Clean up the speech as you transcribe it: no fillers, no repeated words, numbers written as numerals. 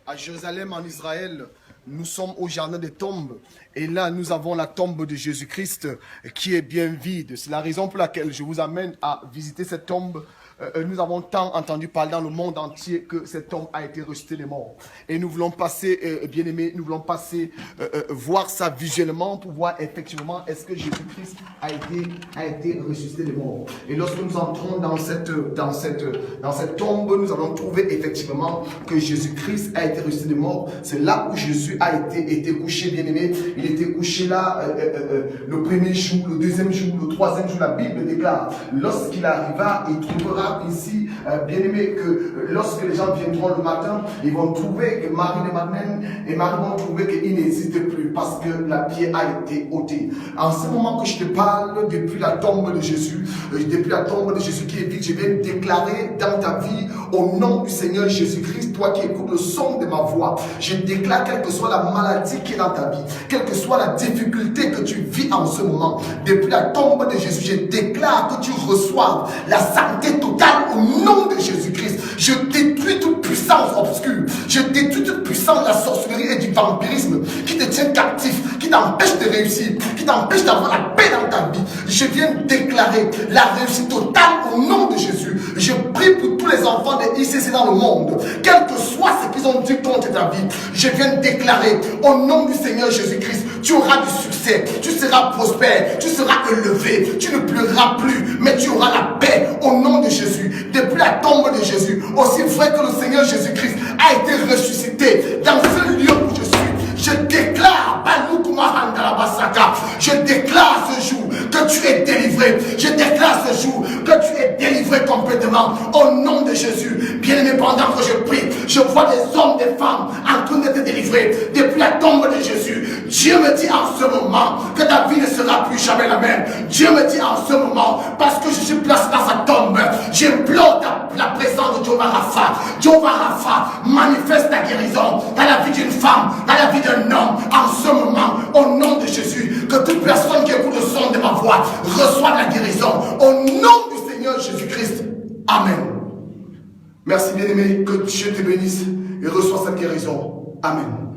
à Jérusalem, en Israël, nous sommes au jardin des tombes. Et là, nous avons la tombe de Jésus-Christ qui est bien vide. C'est la raison pour laquelle je vous amène à visiter cette tombe. Nous avons tant entendu parler dans le monde entier que cette tombe a été rejetée des morts. Et nous voulons passer, bien aimés, nous voulons passer voir ça visuellement pour voir effectivement est-ce que Jésus-Christ a été ressuscité des morts. Et lorsque nous entrons dans cette tombe, nous allons trouver effectivement que Jésus-Christ a été ressuscité des morts. C'est là où Jésus a été couché, bien aimé. Il était couché là le premier jour, le deuxième jour, le troisième jour. La Bible déclare, lorsqu'il arriva, il trouvera ici, bien aimé, que lorsque les gens viendront le matin, ils vont trouver que Marie de Madeleine et Marie vont trouver qu'il n'existe plus parce que la pierre a été ôtée. En ce moment que je te parle, depuis la tombe de Jésus qui est vide, je viens déclarer dans ta vie, au nom du Seigneur Jésus-Christ, toi qui écoutes le son de ma voix, je déclare, quelle que soit la maladie qui est dans ta vie, quelle que soit la difficulté que tu vis en ce moment, depuis la tombe de Jésus, je déclare que tu reçoives la santé totale au nom de Jésus-Christ. Je détruis toute puissance obscure, je détruis toute puissance de la sorcellerie et du vampirisme qui te tient captif, qui t'empêche de réussir, qui t'empêche d'avoir la paix dans ta vie. Je viens déclarer la réussite totale au nom de Jésus. Je prie pour tous les enfants de ICC dans le monde, quel que soit ce qu'ils ont dit contre ta vie, je viens déclarer au nom du Seigneur Jésus-Christ, tu auras du succès, tu seras prospère, tu seras élevé, tu ne pleureras plus, mais tu auras la paix au nom de Jésus. Depuis la tombe de Jésus, aussi vrai que le Seigneur Jésus-Christ a été ressuscité dans ce lieu où je suis, je déclare, je déclare ce jour que tu es délivré. Je déclare ce jour que tu es délivré complètement au nom de Jésus. Bien-aimé, pendant que je prie, je vois des hommes, des femmes en train d'être délivrés depuis la tombe de Jésus. Dieu me dit en ce moment que ta vie ne sera plus jamais la même. Dieu me dit en ce moment, parce que je suis placé dans sa tombe, j'implore la présence de Jehovah Rapha. Jehovah Rapha manifeste ta guérison dans la vie d'une femme, dans la vie d'un homme, en ce moment, au nom de Jésus. Que toute personne qui écoute le son de ma voix reçoive la guérison au nom du Seigneur Jésus-Christ. Amen. Merci bien-aimé, que Dieu te bénisse et reçois cette guérison. Amen.